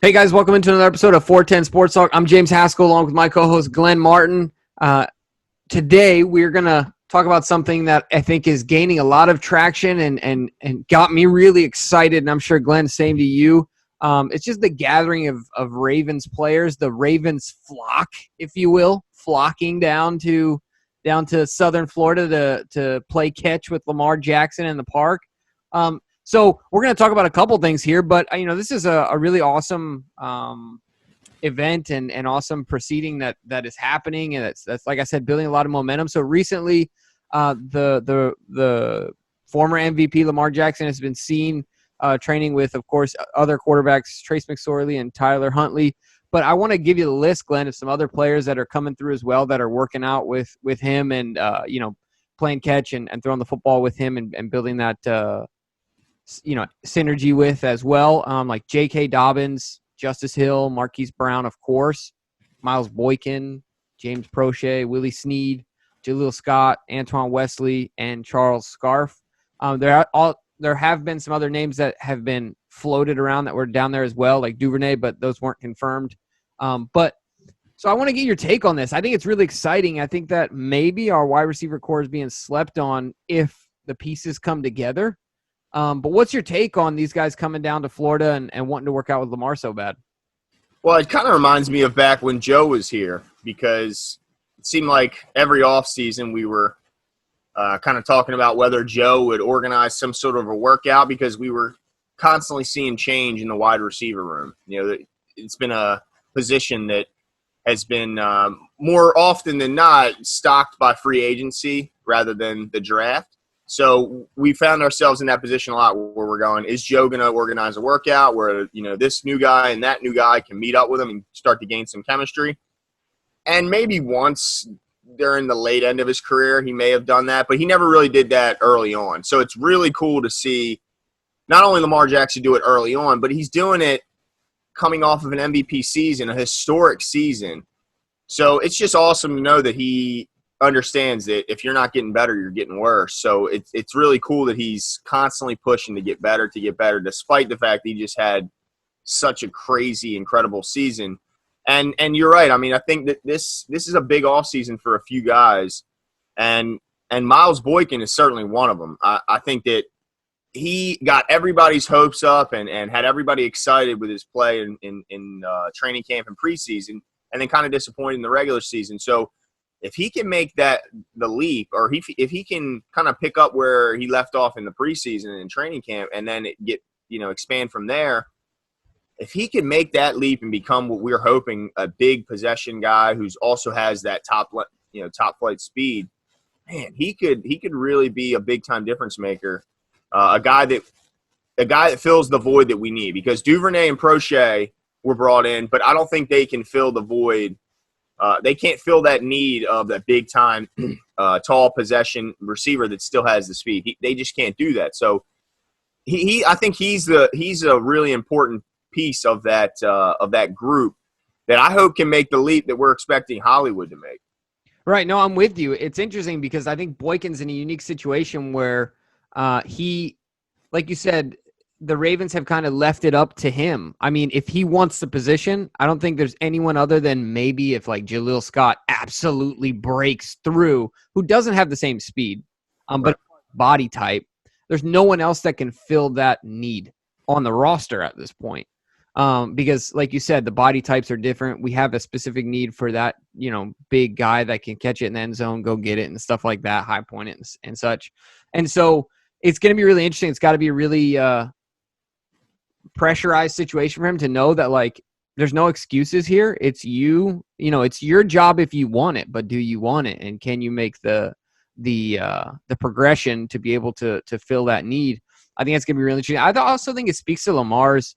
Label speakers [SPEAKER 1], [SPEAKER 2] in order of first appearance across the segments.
[SPEAKER 1] Hey guys, welcome into another episode of 410 Sports Talk. I'm James Haskell along with my co-host Glenn Martin. Today we're going to talk about something that I think is gaining a lot of traction and got me really excited, and I'm sure Glenn, same to you. It's just the gathering of Ravens players, the Ravens flock, if you will, flocking down to southern Florida to play catch with Lamar Jackson in the park. So we're going to talk about a couple things here, but this is a really awesome event and awesome proceeding that is happening, and that's like I said, building a lot of momentum. So recently, the former MVP Lamar Jackson has been seen training with, of course, other quarterbacks, Trace McSorley and Tyler Huntley. But I want to give you the list, Glenn, of some other players that are coming through as well that are working out with him and playing catch and throwing the football with him and building that synergy with as well, like J.K. Dobbins, Justice Hill, Marquise Brown, of course, Miles Boykin, James Prochet, Willie Snead, Jaleel Scott, Antoine Wesley, and Charles Scarf. There have been some other names that have been floated around that were down there as well, like Duvernay, but those weren't confirmed. So I want to get your take on this. I think it's really exciting. I think that maybe our wide receiver core is being slept on if the pieces come together. But what's your take on these guys coming down to Florida and wanting to work out with Lamar so bad?
[SPEAKER 2] Well, it kind of reminds me of back when Joe was here, because it seemed like every offseason we were kind of talking about whether Joe would organize some sort of a workout, because we were constantly seeing change in the wide receiver room. It's been a position that has been more often than not stocked by free agency rather than the draft. So we found ourselves in that position a lot where we're going, is Joe going to organize a workout where, this new guy and that new guy can meet up with him and start to gain some chemistry? And maybe once during the late end of his career, he may have done that, but he never really did that early on. So it's really cool to see not only Lamar Jackson do it early on, but he's doing it coming off of an MVP season, a historic season. So it's just awesome to know that he understands that if you're not getting better, you're getting worse. So it's really cool that he's constantly pushing to get better, despite the fact that he just had such a crazy, incredible season. And you're right. I mean, I think that this is a big offseason for a few guys, and Miles Boykin is certainly one of them. I think that he got everybody's hopes up and had everybody excited with his play in training camp and preseason, and then kind of disappointed in the regular season. So if he can make the leap, or if he can kind of pick up where he left off in the preseason and training camp, and then expand from there, if he can make that leap and become what we're hoping, a big possession guy who's also has that top flight speed, man, he could really be a big time difference maker, a guy that fills the void that we need, because Duvernay and Prochet were brought in, but I don't think they can fill the void. They can't fill that need of that big-time, tall possession receiver that still has the speed. They just can't do that. So I think he's a really important piece of that group that I hope can make the leap that we're expecting Hollywood to make.
[SPEAKER 1] Right. No, I'm with you. It's interesting because I think Boykin's in a unique situation where he, like you said, the Ravens have kind of left it up to him. I mean, if he wants the position, I don't think there's anyone other than maybe if like Jaleel Scott absolutely breaks through, who doesn't have the same speed, but body type. There's no one else that can fill that need on the roster at this point. Because like you said, the body types are different. We have a specific need for that, big guy that can catch it in the end zone, go get it and stuff like that, high point it and such. And so it's going to be really interesting. It's got to be a really pressurized situation for him to know that, like, there's no excuses here. It's it's your job if you want it, but do you want it? And can you make the progression to be able to fill that need? I think it's going to be really interesting. I also think it speaks to Lamar's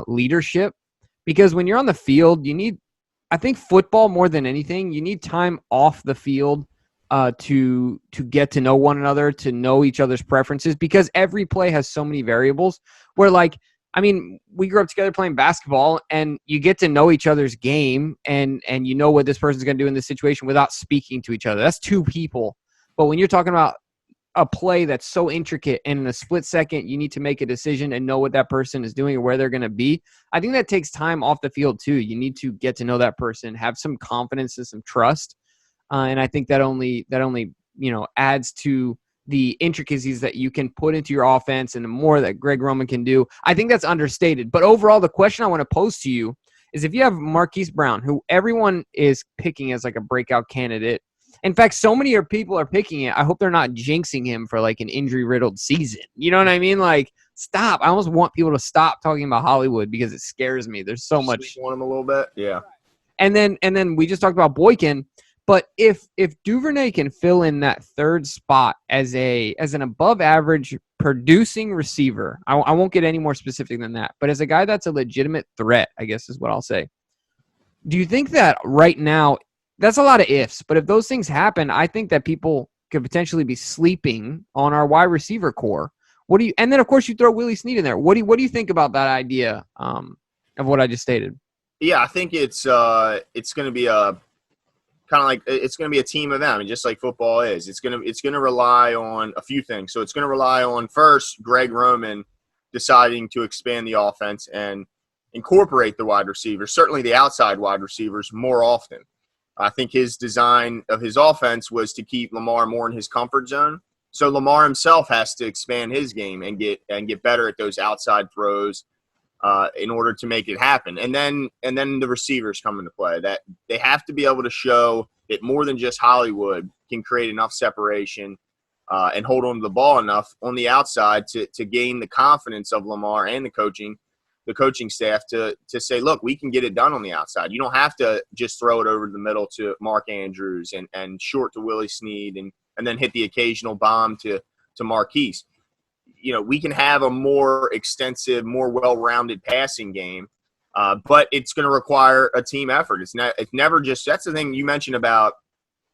[SPEAKER 1] leadership, because when you're on the field, I think football more than anything, you need time off the field to get to know one another, to know each other's preferences, because every play has so many variables where, like, I mean, we grew up together playing basketball, and you get to know each other's game, and you know what this person's going to do in this situation without speaking to each other. That's two people. But when you're talking about a play that's so intricate, and in a split second, you need to make a decision and know what that person is doing or where they're going to be. I think that takes time off the field too. You need to get to know that person, have some confidence and some trust. And I think that only adds to the intricacies that you can put into your offense and the more that Greg Roman can do. I think that's understated. But overall, the question I want to pose to you is if you have Marquise Brown, who everyone is picking as like a breakout candidate. In fact, so many people are picking it. I hope they're not jinxing him for like an injury-riddled season. You know what I mean? Like, stop. I almost want people to stop talking about Hollywood because it scares me. There's so much.
[SPEAKER 2] Sleep on him a little bit, yeah.
[SPEAKER 1] And then we just talked about Boykin. But if Duvernay can fill in that third spot as an above-average producing receiver, I won't get any more specific than that, but as a guy that's a legitimate threat, I guess is what I'll say. Do you think that right now, that's a lot of ifs, but if those things happen, I think that people could potentially be sleeping on our wide receiver core. And then of course you throw Willie Snead in there. What do you think about that idea of what I just stated?
[SPEAKER 2] Yeah, I think it's going to be it's going to be a team event. I mean, just like football is. It's going to rely on a few things. So it's going to rely on, first, Greg Roman deciding to expand the offense and incorporate the wide receivers, certainly the outside wide receivers, more often. I think his design of his offense was to keep Lamar more in his comfort zone. So Lamar himself has to expand his game and get better at those outside throws in order to make it happen. And then the receivers come into play. That they have to be able to show that more than just Hollywood can create enough separation and hold on to the ball enough on the outside to gain the confidence of Lamar and the coaching staff to say, look, we can get it done on the outside. You don't have to just throw it over the middle to Mark Andrews and short to Willie Snead and then hit the occasional bomb to Marquise. You know, we can have a more extensive, more well-rounded passing game, but it's going to require a team effort. It's never just – that's the thing you mentioned about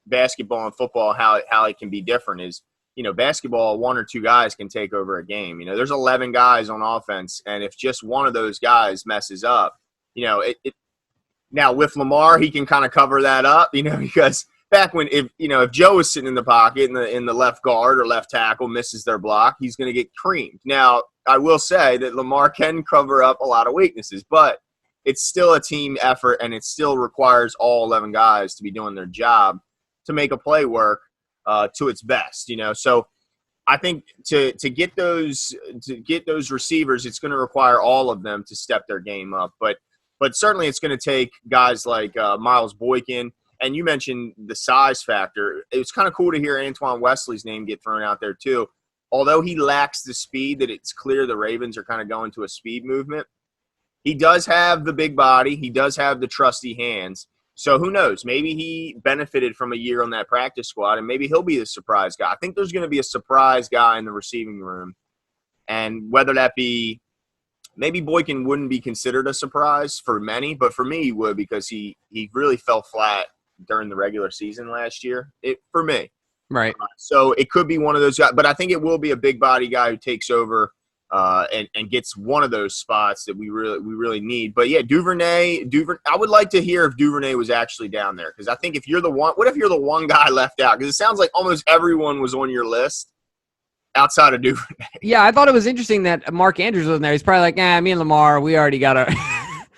[SPEAKER 2] basketball and football, how it can be different is, you know, basketball, one or two guys can take over a game. You know, there's 11 guys on offense, and if just one of those guys messes up, you know, now with Lamar, he can kind of cover that up, you know, because back when if Joe was sitting in the pocket in the left guard or left tackle misses their block, he's going to get creamed. Now, I will say that Lamar can cover up a lot of weaknesses, but it's still a team effort, and it still requires all 11 guys to be doing their job to make a play work to its best, you know. So I think to get those receivers, it's going to require all of them to step their game up. But certainly it's going to take guys like Miles Boykin, and you mentioned the size factor. It's kind of cool to hear Antoine Wesley's name get thrown out there too. Although he lacks the speed that it's clear the Ravens are kind of going to a speed movement, he does have the big body. He does have the trusty hands. So who knows? Maybe he benefited from a year on that practice squad, and maybe he'll be the surprise guy. I think there's going to be a surprise guy in the receiving room. And whether that be – maybe Boykin wouldn't be considered a surprise for many, but for me he would because he really fell flat during the regular season last year for me.
[SPEAKER 1] Right.
[SPEAKER 2] So it could be one of those guys. But I think it will be a big body guy who takes over and gets one of those spots that we really need. But yeah, Duvernay. I would like to hear if Duvernay was actually down there, because I think if you're the one, what if you're the one guy left out? Because it sounds like almost everyone was on your list outside of Duvernay.
[SPEAKER 1] Yeah, I thought it was interesting that Mark Andrews was in there. He's probably like, me and Lamar, we already got our.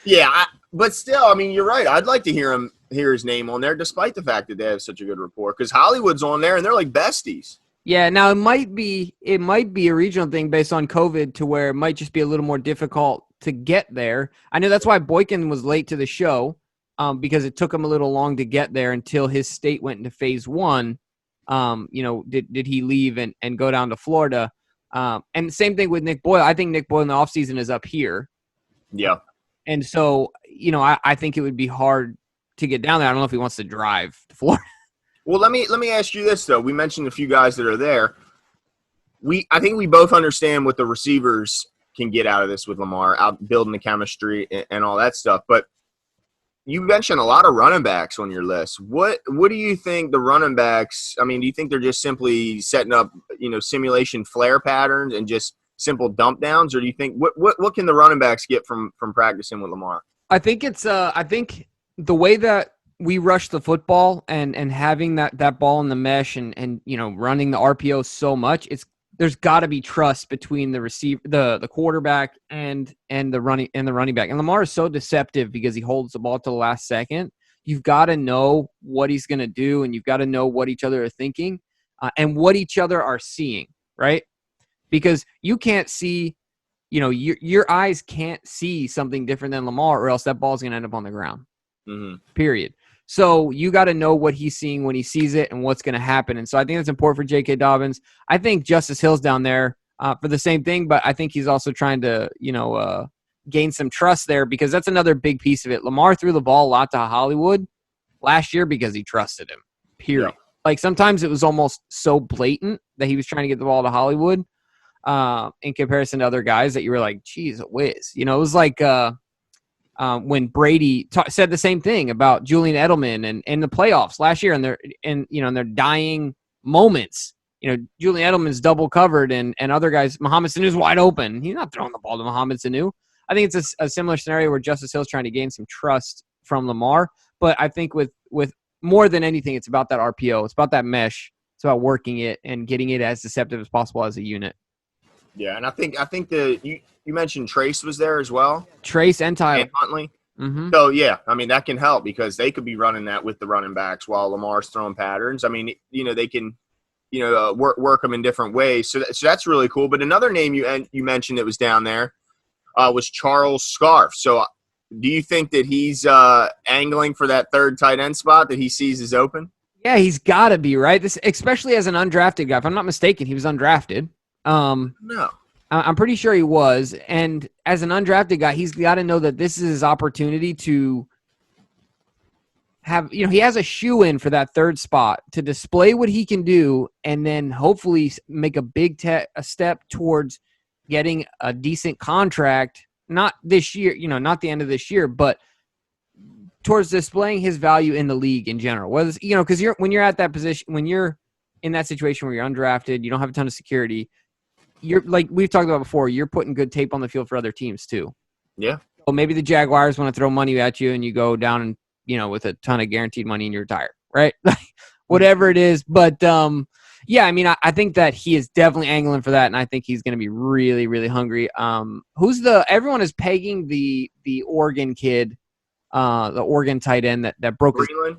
[SPEAKER 2] Yeah, but still, I mean, you're right. I'd like to hear his name on there, despite the fact that they have such a good rapport, because Hollywood's on there and they're like besties.
[SPEAKER 1] Yeah, now it might be a regional thing based on COVID to where it might just be a little more difficult to get there. I know that's why Boykin was late to the show, because it took him a little long to get there until his state went into phase 1. Did he leave and go down to Florida? And same thing with Nick Boyle. I think Nick Boyle in the offseason is up here.
[SPEAKER 2] Yeah.
[SPEAKER 1] And so, I think it would be hard to get down there. I don't know if he wants to drive to Florida.
[SPEAKER 2] Well, let me ask you this, though. We mentioned a few guys that are there. I think we both understand what the receivers can get out of this with Lamar, out building the chemistry and all that stuff. But you mentioned a lot of running backs on your list. What do you think the running backs – I mean, do you think they're just simply setting up, simulation flare patterns and just simple dump downs? Or do you think what can the running backs get from practicing with Lamar?
[SPEAKER 1] I think it's I think the way that we rush the football and having that ball in the mesh and running the RPO so much, there's got to be trust between the receiver, the quarterback and the running back. And Lamar is so deceptive because he holds the ball to the last second. You've got to know what he's going to do, and you've got to know what each other are thinking and what each other are seeing, right? Because you can't see, your eyes can't see something different than Lamar, or else that ball's going to end up on the ground.
[SPEAKER 2] Mm-hmm.
[SPEAKER 1] Period. So you got to know what he's seeing when he sees it and what's going to happen. And so I think that's important for J.K. Dobbins. I think Justice Hill's down there for the same thing, but I think he's also trying to, gain some trust there, because that's another big piece of it. Lamar threw the ball a lot to Hollywood last year because he trusted him, period. Yeah. Like sometimes it was almost so blatant that he was trying to get the ball to Hollywood in comparison to other guys that you were like, geez, whiz. It was like when Brady said the same thing about Julian Edelman and in the playoffs last year, and their dying moments. Julian Edelman's double covered and other guys, Mohamed Sanu's wide open. He's not throwing the ball to Mohamed Sanu. I think it's a similar scenario where Justice Hill's trying to gain some trust from Lamar. But I think with more than anything, it's about that RPO. It's about that mesh. It's about working it and getting it as deceptive as possible as a unit.
[SPEAKER 2] Yeah, and I think you mentioned Trace was there as well.
[SPEAKER 1] Trace and Tyler.
[SPEAKER 2] And Huntley.
[SPEAKER 1] Mm-hmm.
[SPEAKER 2] So, yeah, I mean, that can help because they could be running that with the running backs while Lamar's throwing patterns. I mean, they can, work them in different ways. So that's really cool. But another name you mentioned that was down there was Charles Scarf. So do you think that he's angling for that third tight end spot that he sees is open?
[SPEAKER 1] Yeah, he's got to be, right? This, especially as an undrafted guy. If I'm not mistaken, he was undrafted.
[SPEAKER 2] No.
[SPEAKER 1] I'm pretty sure he was. And as an undrafted guy, he's got to know that this is his opportunity to have, he has a shoe-in for that third spot to display what he can do and then hopefully make a big step towards getting a decent contract, not this year, not the end of this year, but towards displaying his value in the league in general. Whether because when you're at that position, when you're in that situation where you're undrafted, you don't have a ton of security, you're like we've talked about before, you're putting good tape on the field for other teams too.
[SPEAKER 2] Yeah.
[SPEAKER 1] Well, maybe the Jaguars want to throw money at you and you go down and, with a ton of guaranteed money and you retire, right? Whatever it is. But, yeah, I mean, I think that he is definitely angling for that, and I think he's going to be really, really hungry. Everyone is pegging the Oregon kid, the Oregon tight end that broke
[SPEAKER 2] Breland?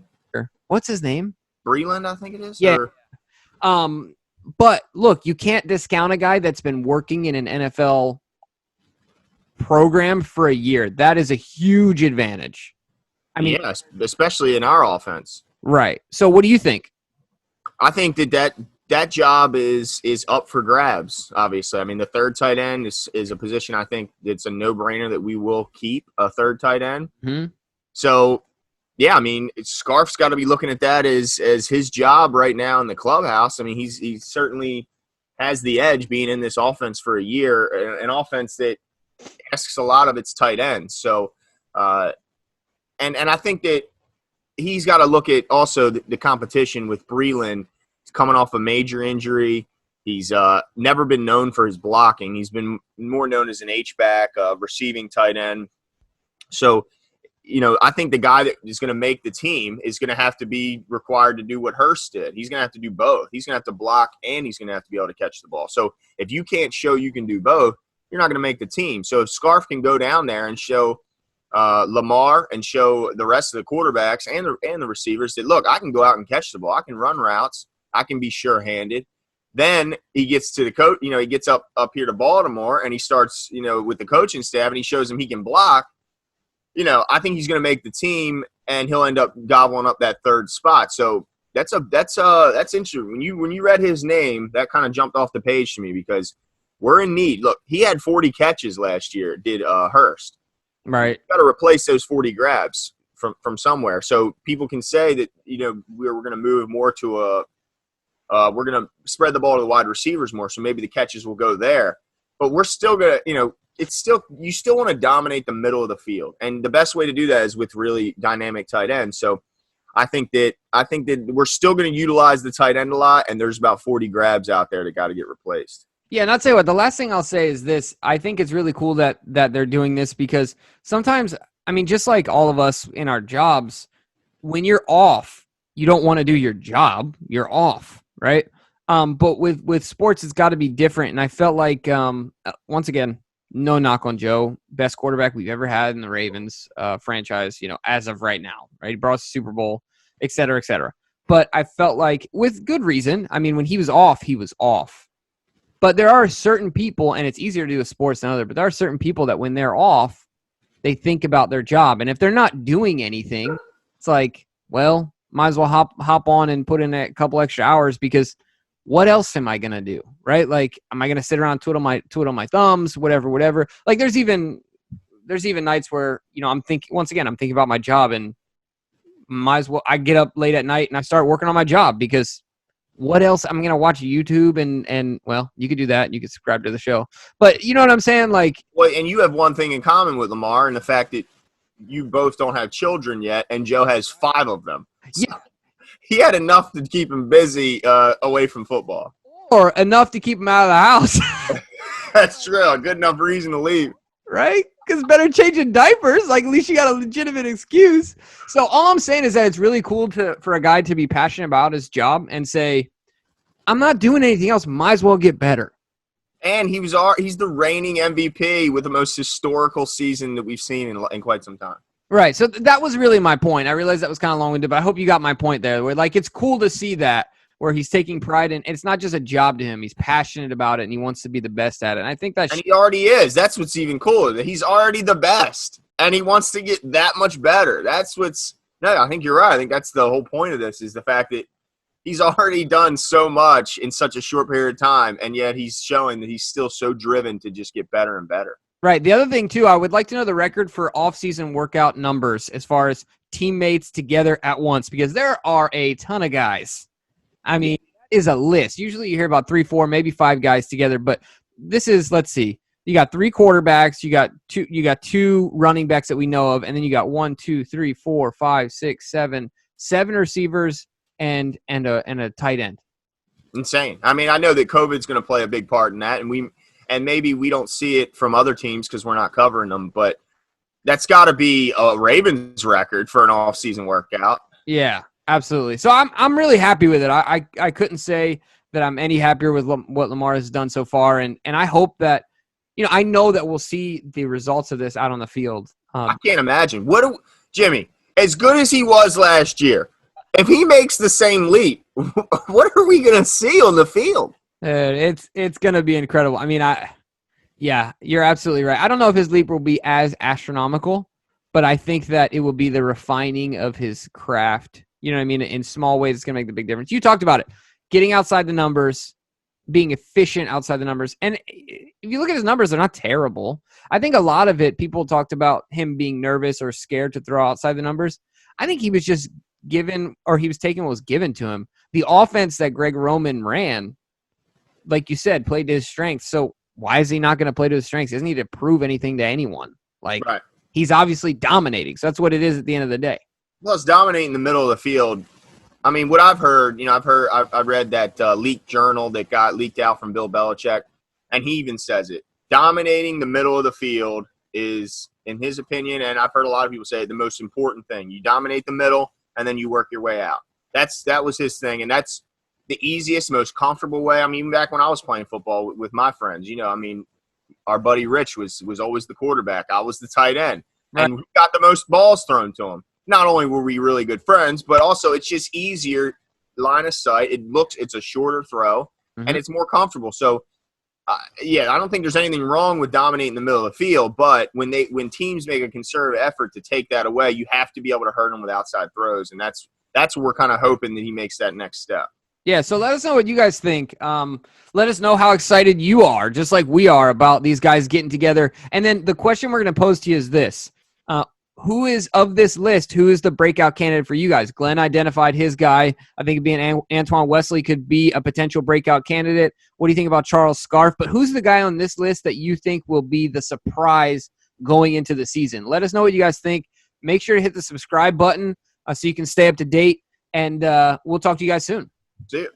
[SPEAKER 1] What's his name?
[SPEAKER 2] Breland, I think it is?
[SPEAKER 1] Yeah. But, look, you can't discount a guy that's been working in an NFL program for a year. That is a huge advantage. I mean,
[SPEAKER 2] yes, especially in our offense.
[SPEAKER 1] Right. So what do you think?
[SPEAKER 2] I think that job is up for grabs, obviously. I mean, the third tight end is a position I think it's a no-brainer that we will keep a third tight end.
[SPEAKER 1] Mm-hmm.
[SPEAKER 2] So, yeah, I mean, Scarf's got to be looking at that as his job right now in the clubhouse. I mean, he certainly has the edge being in this offense for a year, an offense that asks a lot of its tight ends. So, and I think that he's got to look at also the competition with Breland. He's coming off a major injury. He's never been known for his blocking. He's been more known as an H-back, receiving tight end. So, I think the guy that is going to make the team is going to have to be required to do what Hurst did. He's going to have to do both. He's going to have to block and he's going to have to be able to catch the ball. So if you can't show you can do both, you're not going to make the team. So if Scarf can go down there and show Lamar and show the rest of the quarterbacks and the receivers that, look, I can go out and catch the ball. I can run routes. I can be sure-handed. Then he gets to the coach, he gets up here to Baltimore and he starts, with the coaching staff and he shows him he can block. I think he's going to make the team and he'll end up gobbling up that third spot. So that's interesting. When you read his name, that kind of jumped off the page to me because we're in need. Look, he had 40 catches last year, did Hurst.
[SPEAKER 1] Right.
[SPEAKER 2] Got to replace those 40 grabs from somewhere. So people can say that, we're going to move more to we're going to spread the ball to the wide receivers more. So maybe the catches will go there, but we're still going to, you still want to dominate the middle of the field. And the best way to do that is with really dynamic tight ends. So I think that we're still going to utilize the tight end a lot. And there's about 40 grabs out there that got to get replaced.
[SPEAKER 1] Yeah, and I'll tell you what, the last thing I'll say is this. I think it's really cool that they're doing this because sometimes, I mean, just like all of us in our jobs, when you're off, you don't want to do your job. You're off, right? But with sports, it's got to be different. And I felt like, once again, no knock on Joe, best quarterback we've ever had in the Ravens franchise, as of right now, right? He brought us a Super Bowl, et cetera, et cetera. But I felt like, with good reason, I mean, when he was off, he was off. But there are certain people, and it's easier to do with sports than other, but there are certain people that when they're off, they think about their job. And if they're not doing anything, it's like, well, might as well hop on and put in a couple extra hours, because what else am I going to do? Right? Like, am I going to sit around twiddle my thumbs, whatever. Like there's even nights where, I'm thinking about my job, and might as well, I get up late at night and I start working on my job, because what else? I'm going to watch YouTube and well, you could do that. You could subscribe to the show, but you know what I'm saying? Like,
[SPEAKER 2] well, and you have one thing in common with Lamar, and the fact that you both don't have children yet, and Joe has 5 of them. So
[SPEAKER 1] yeah.
[SPEAKER 2] He had enough to keep him busy away from football.
[SPEAKER 1] Or enough to keep him out of the house.
[SPEAKER 2] That's true. A good enough reason to leave.
[SPEAKER 1] Right? Because better changing diapers. Like, at least you got a legitimate excuse. So all I'm saying is that it's really cool for a guy to be passionate about his job and say, I'm not doing anything else. Might as well get better.
[SPEAKER 2] And he's the reigning MVP with the most historical season that we've seen in quite some time.
[SPEAKER 1] Right. So that was really my point. I realized that was kind of long-winded, but I hope you got my point there. Where, like, it's cool to see that, where he's taking pride in, and it's not just a job to him. He's passionate about it, and he wants to be the best at it. And I think
[SPEAKER 2] and he already is. That's what's even cooler. That he's already the best, and he wants to get that much better. I think you're right. I think that's the whole point of this, is the fact that he's already done so much in such a short period of time, and yet he's showing that he's still so driven to just get better and better.
[SPEAKER 1] Right. The other thing, too, I would like to know the record for off-season workout numbers as far as teammates together at once, because there are a ton of guys. I mean, it is a list. Usually you hear about 3, 4, maybe 5 guys together, but this is, let's see, you got 3 quarterbacks, you got 2 running backs that we know of, and then you got 1, 2, 3, 4, 5, 6, 7 receivers and a tight end.
[SPEAKER 2] Insane. I mean, I know that COVID's going to play a big part in that, and maybe we don't see it from other teams because we're not covering them, but that's got to be a Ravens record for an off-season workout.
[SPEAKER 1] Yeah, absolutely. So I'm really happy with it. I couldn't say that I'm any happier with what Lamar has done so far, and I hope that, I know that we'll see the results of this out on the field.
[SPEAKER 2] I can't imagine. Jimmy, as good as he was last year, if he makes the same leap, what are we going to see on the field?
[SPEAKER 1] It's going to be incredible. I mean, yeah, you're absolutely right. I don't know if his leap will be as astronomical, but I think that it will be the refining of his craft. You know what I mean? In small ways, it's going to make the big difference. You talked about it. Getting outside the numbers, being efficient outside the numbers. And if you look at his numbers, they're not terrible. I think a lot of it, people talked about him being nervous or scared to throw outside the numbers. I think he was just taking what was given to him. The offense that Greg Roman ran, like you said, played to his strengths. So why is he not going to play to his strengths? He doesn't need to prove anything to anyone. Like, right. He's obviously dominating. So that's what it is at the end of the day.
[SPEAKER 2] Well, it's dominating the middle of the field. I mean, what I've heard, I read that leaked journal that got leaked out from Bill Belichick, and he even says it. Dominating the middle of the field is, in his opinion, and I've heard a lot of people say it, the most important thing. You dominate the middle, and then you work your way out. That was his thing, and that's the easiest, most comfortable way. I mean, even back when I was playing football with my friends, our buddy Rich was always the quarterback. I was the tight end, right. And we got the most balls thrown to him. Not only were we really good friends, but also it's just easier line of sight. It's a shorter throw, and it's more comfortable. So, I don't think there's anything wrong with dominating the middle of the field, but when teams make a concerted effort to take that away, you have to be able to hurt them with outside throws, and that's what we're kind of hoping that he makes that next step.
[SPEAKER 1] Yeah, so let us know what you guys think. Let us know how excited you are, just like we are, about these guys getting together. And then the question we're going to pose to you is this. Who is, of this list, who is the breakout candidate for you guys? Glenn identified his guy. I think being Antoine Wesley could be a potential breakout candidate. What do you think about Charles Scarf? But who's the guy on this list that you think will be the surprise going into the season? Let us know what you guys think. Make sure to hit the subscribe button so you can stay up to date. And we'll talk to you guys soon.
[SPEAKER 2] See you.